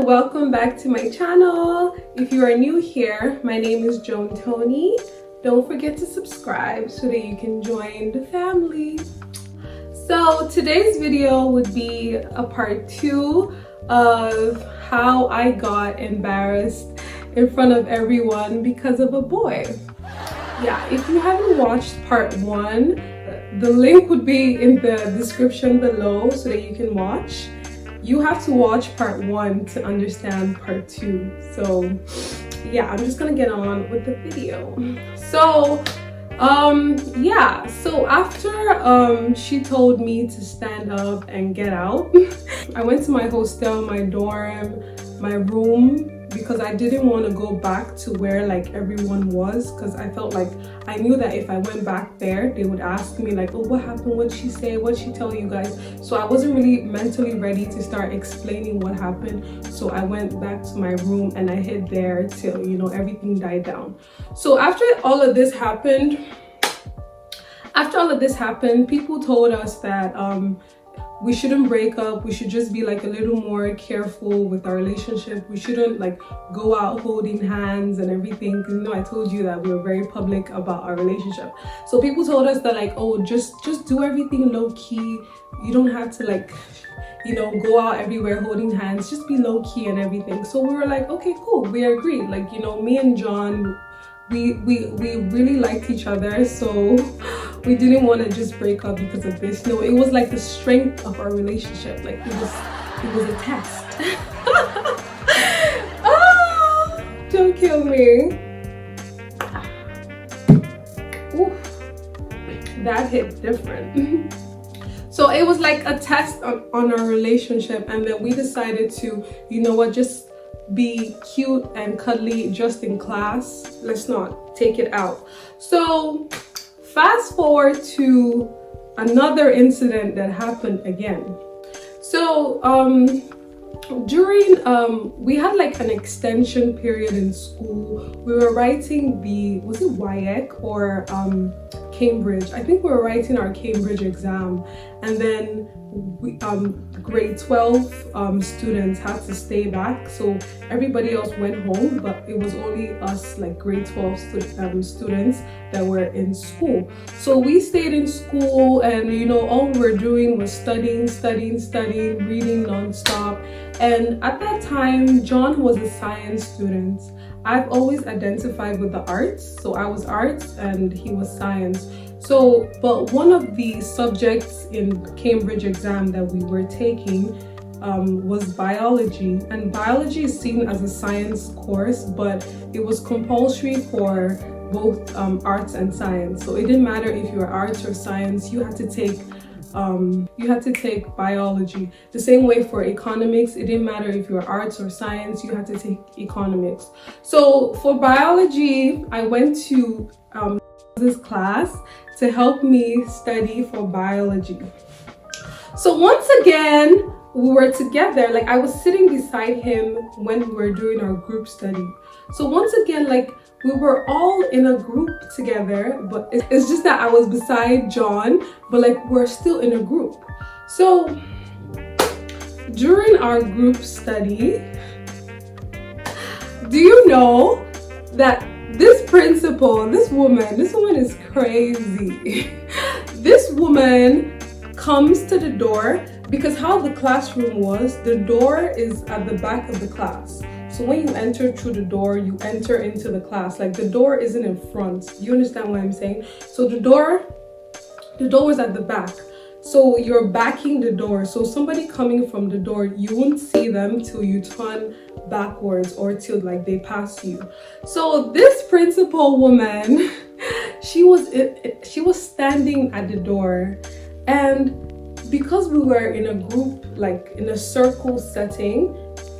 welcome back to my channel. If you are new here, my name is JOAN TONYY. Don't forget to subscribe so that you can join the family. So today's video would be a part 2 of how I got embarrassed in front of everyone because of a boy. Yeah, if you haven't watched part 1, the link would be in the description below so that you can watch. You have to watch part 1 to understand part 2. So yeah, I'm just gonna get on with the video. So yeah, so after she told me to stand up and get out, I went to my hostel, my dorm, my room, because I didn't want to go back to where like everyone was, because I felt like I knew that if I went back there they would ask me like, oh, what happened, what'd she say, what'd she tell you guys? So I wasn't really mentally ready to start explaining what happened. So I went back to my room and I hid there till, you know, everything died down. So after all of this happened, people told us that we shouldn't break up. We should just be like a little more careful with our relationship. We shouldn't like go out holding hands and everything. You know, I told you that we were very public about our relationship. So people told us that like, oh, just do everything low key. You don't have to like, you know, go out everywhere holding hands. Just be low key and everything. So we were like, okay, cool. We agreed. Like, you know, me and John, we really liked each other, so we didn't want to just break up because of this. No, it was like the strength of our relationship. Like it was a test. Oh, don't kill me. Oof, that hit different. So it was like a test on our relationship, and then we decided to, you know what, just be cute and cuddly just in class. Let's not take it out. So fast forward to another incident that happened again. So during we had like an extension period in school. We were writing was it WIEC or Cambridge? I think we were writing our Cambridge exam, and then we, grade 12 students had to stay back, so everybody else went home, but it was only us like grade 12 students that were in school. So we stayed in school, and you know, all we were doing was studying, reading non-stop. And at that time, John was a science student. I've always identified with the arts, so I was arts and he was science. So, but one of the subjects in Cambridge exam that we were taking was biology, and biology is seen as a science course, but it was compulsory for both arts and science. So it didn't matter if you were arts or science, you had to take biology. The same way for economics, it didn't matter if you were arts or science, you had to take economics. So for biology, I went to this class to help me study for biology. So once again, we were together, like I was sitting beside him when we were doing our group study. So once again, like we were all in a group together, but it's just that I was beside John, but like we're still in a group. So during our group study, do you know that this principal, this woman is crazy. This woman comes to the door, because how the classroom was, the door is at the back of the class. So when you enter through the door, you enter into the class. Like the door isn't in front. You understand what I'm saying? So the door was at the back. So you're backing the door. So somebody coming from the door, you won't see them till you turn backwards or till like they pass you. So this principal woman, she was standing at the door, and because we were in a group, like in a circle setting,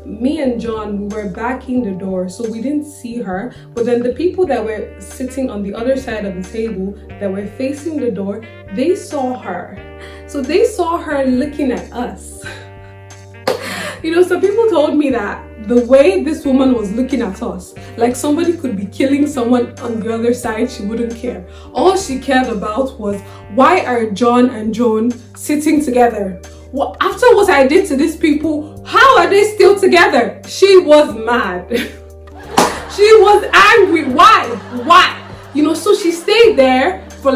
me and John, we were backing the door, so we didn't see her. But then the people that were sitting on the other side of the table that were facing the door, they saw her. So they saw her looking at us. You know, some people told me that the way this woman was looking at us, like somebody could be killing someone on the other side, she wouldn't care. All she cared about was, why are John and Joan sitting together? after what I did to these people, how are they still together? She was mad. She was angry. Why? You know, so she stayed there for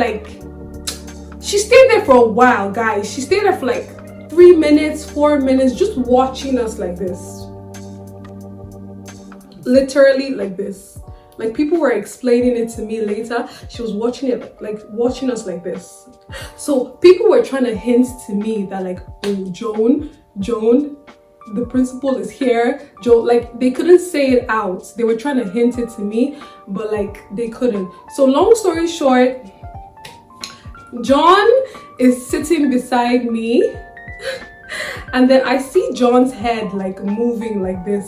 a while, guys. She stayed there for like 3 minutes, 4 minutes, just watching us like this. Literally like this. Like, people were explaining it to me later. She was watching us like this. So people were trying to hint to me that like, oh, Joan, the principal is here. Joan, like, they couldn't say it out. They were trying to hint it to me, but like they couldn't. So long story short, John is sitting beside me, and then I see John's head like moving like this.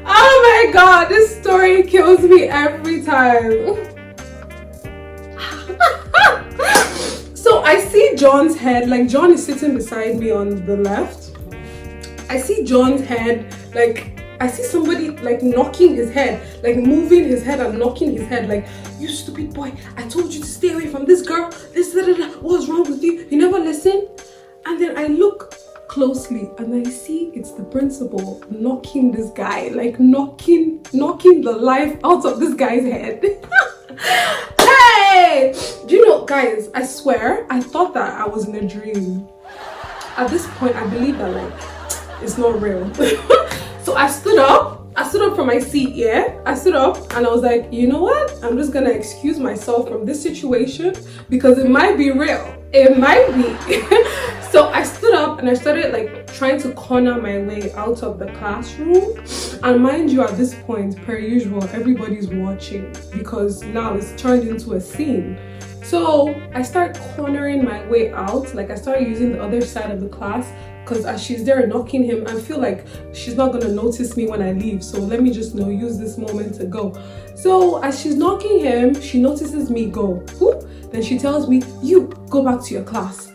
Oh my god, this story kills me every time. So I see John's head, like John is sitting beside me on the left. I see John's head, like I see somebody like knocking his head, like moving his head and knocking his head, like, you stupid boy, I told you to stay away from this girl, this, what's wrong with you? You never listen? And then I look closely and I see it's the principal knocking this guy, like knocking the life out of this guy's head. Hey! Do you know, guys, I swear, I thought that I was in a dream. At this point, I believe that like, it's not real. So I stood up from my seat, yeah? I stood up and I was like, you know what? I'm just gonna excuse myself from this situation because it might be real. It might be. So I stood up and I started like trying to corner my way out of the classroom. And mind you, at this point, per usual, everybody's watching because now it's turned into a scene. So I start cornering my way out, like I started using the other side of the class because as she's there knocking him, I feel like she's not gonna notice me when I leave. So let me just use this moment to go. So as she's knocking him, she notices me go. Whoop. Then she tells me, you go back to your class.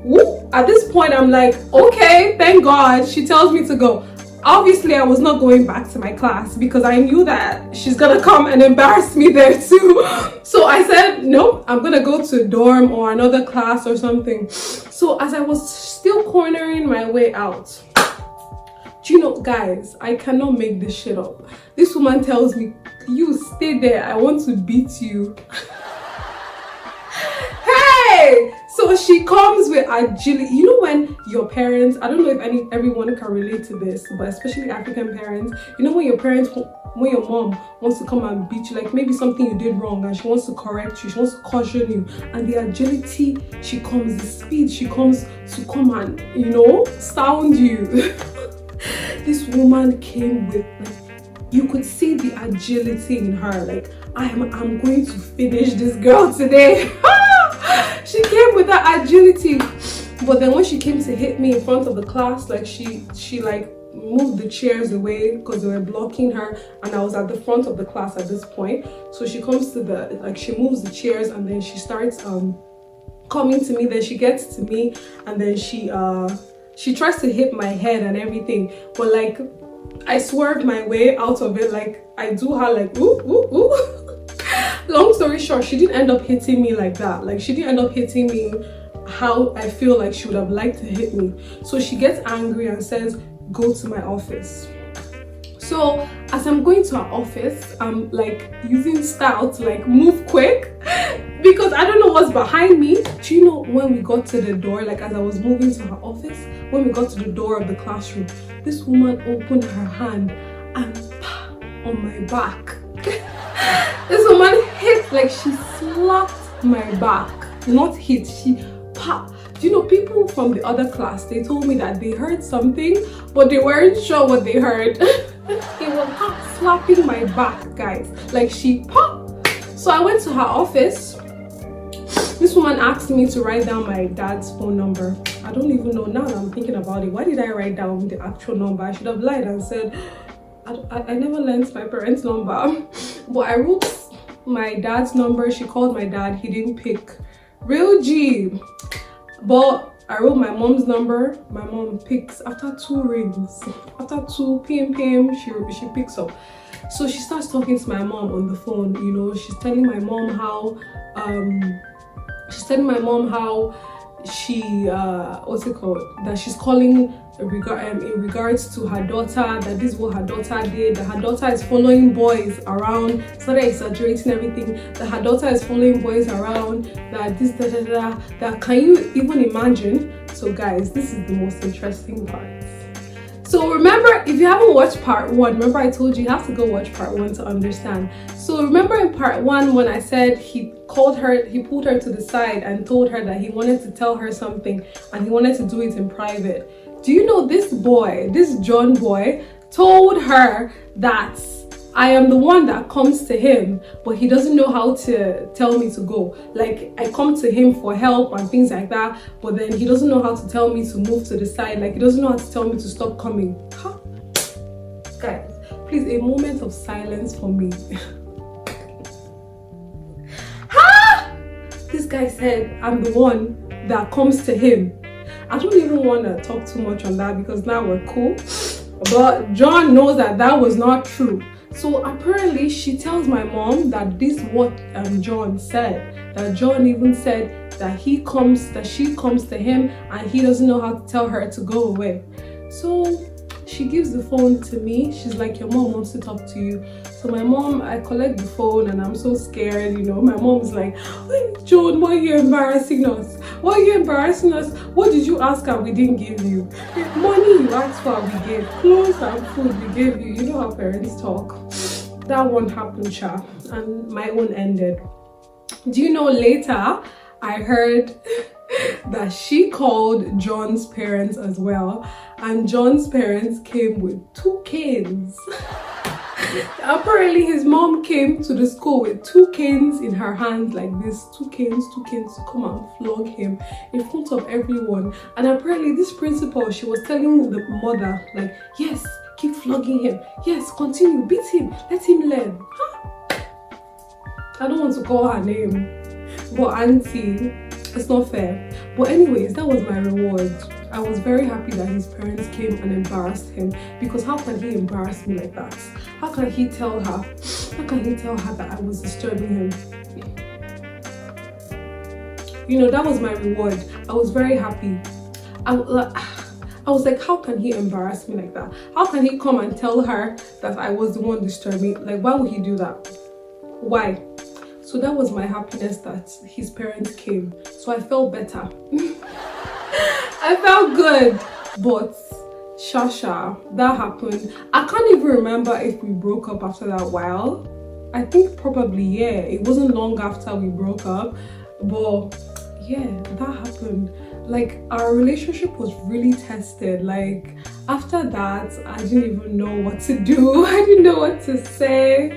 Whoop. At this point, I'm like, okay, thank God. She tells me to go. Obviously, I was not going back to my class because I knew that she's gonna come and embarrass me there too. So I said, nope, I'm gonna go to dorm or another class or something. So as I was still cornering my way out, do you know, guys, I cannot make this shit up. This woman tells me, you stay there, I want to beat you. Hey! So she comes with agility. You know when your parents, I don't know if everyone can relate to this, but especially African parents, you know when your mom wants to come and beat you, like maybe something you did wrong and she wants to correct you, she wants to caution you, and the agility she comes, the speed she comes to come and, you know, sound you. This woman came with, like, you could see the agility in her, like, I'm going to finish this girl today. She came with that agility, but then when she came to hit me in front of the class, like she like moved the chairs away because they were blocking her, and I was at the front of the class at this point. So she comes to the, like, she moves the chairs and then she starts coming to me. Then she gets to me and then she tries to hit my head and everything, but like I swerved my way out of it, like I do her like ooh ooh ooh. Long story short, she didn't end up hitting me like that. Like, she didn't end up hitting me how I feel like she would have liked to hit me. So she gets angry and says, go to my office. So as I'm going to her office, I'm like using style to like move quick because I don't know what's behind me. Do you know when we got to the door, like as I was moving to her office, when we got to the door of the classroom, this woman opened her hand and on my back. This woman hit, like she slapped my back. Not hit, she popped. Do you know, people from the other class, they told me that they heard something, but they weren't sure what they heard. It was her slapping my back, guys. Like she popped. So I went to her office. This woman asked me to write down my dad's phone number. I don't even know, now that I'm thinking about it, why did I write down the actual number? I should have lied and said, I never learned my parents' number. But I wrote my dad's number. She called my dad, he didn't pick. Real G. But I wrote my mom's number. My mom picks after 2 rings. After 2 p.m. she picks up. So she starts talking to my mom on the phone. You know, she's telling my mom how she's telling my mom how she what's it called, that she's calling in regards to her daughter, that this is what her daughter did, that her daughter is following boys around, started exaggerating everything, that her daughter is following boys around, that this that can you even imagine? So guys, this is the most interesting part. So remember, if you haven't watched part 1, remember I told you have to go watch part 1 to understand. So remember in part 1 when I said he pulled her to the side and told her that he wanted to tell her something and he wanted to do it in private. Do you know this boy, this John boy, told her that I am the one that comes to him, but he doesn't know how to tell me to go. Like, I come to him for help and things like that, but then he doesn't know how to tell me to move to the side. Like, he doesn't know how to tell me to stop coming. Huh? Guys, please, a moment of silence for me. Huh? This guy said I'm the one that comes to him. I don't even want to talk too much on that because now we're cool. But John knows that that was not true. So apparently she tells my mom that this is what John said. That John even said that she comes to him and he doesn't know how to tell her to go away. So she gives the phone to me. She's like, your mom wants to talk to you. So my mom, I collect the phone and I'm so scared, you know. My mom's like, John, why are you embarrassing us? Why are you embarrassing us? What did you ask her we didn't give you? Money you asked for we gave. Clothes and food we gave you. You know how parents talk. That one happened, cha, and my own ended. Do you know later I heard that she called John's parents as well, and John's parents came with 2 canes. Apparently his mom came to the school with 2 canes in her hands like this, 2 canes to come and flog him in front of everyone. And apparently this principal, she was telling the mother like, yes, keep flogging him, yes, continue, beat him, let him learn. Huh? I don't want to call her name, but auntie, it's not fair. But anyways, that was my reward. I was very happy that his parents came and embarrassed him, because how can he embarrass me like that? How can he tell her that I was disturbing him? You know, that was my reward. I was very happy. I was like, how can he embarrass me like that? How can he come and tell her that I was the one disturbing? Like, why would he do that? Why? So that was my happiness that his parents came. So I felt better. I felt good. But Shasha, that happened. I can't even remember if we broke up after that while. I think probably, yeah. It wasn't long after we broke up. But yeah, that happened. Like, our relationship was really tested. Like, after that, I didn't even know what to do. I didn't know what to say.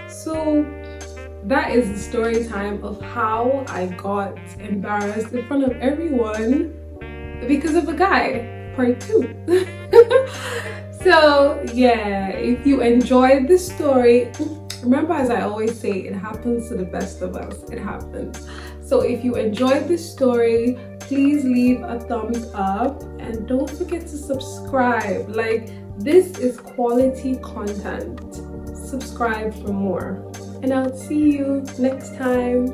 So that is the story time of how I got embarrassed in front of everyone because of a guy, part 2. So yeah, if you enjoyed this story, remember, as I always say, it happens to the best of us. It happens. So if you enjoyed this story, please leave a thumbs up and don't forget to subscribe. Like, this is quality content. Subscribe for more. And I'll see you next time.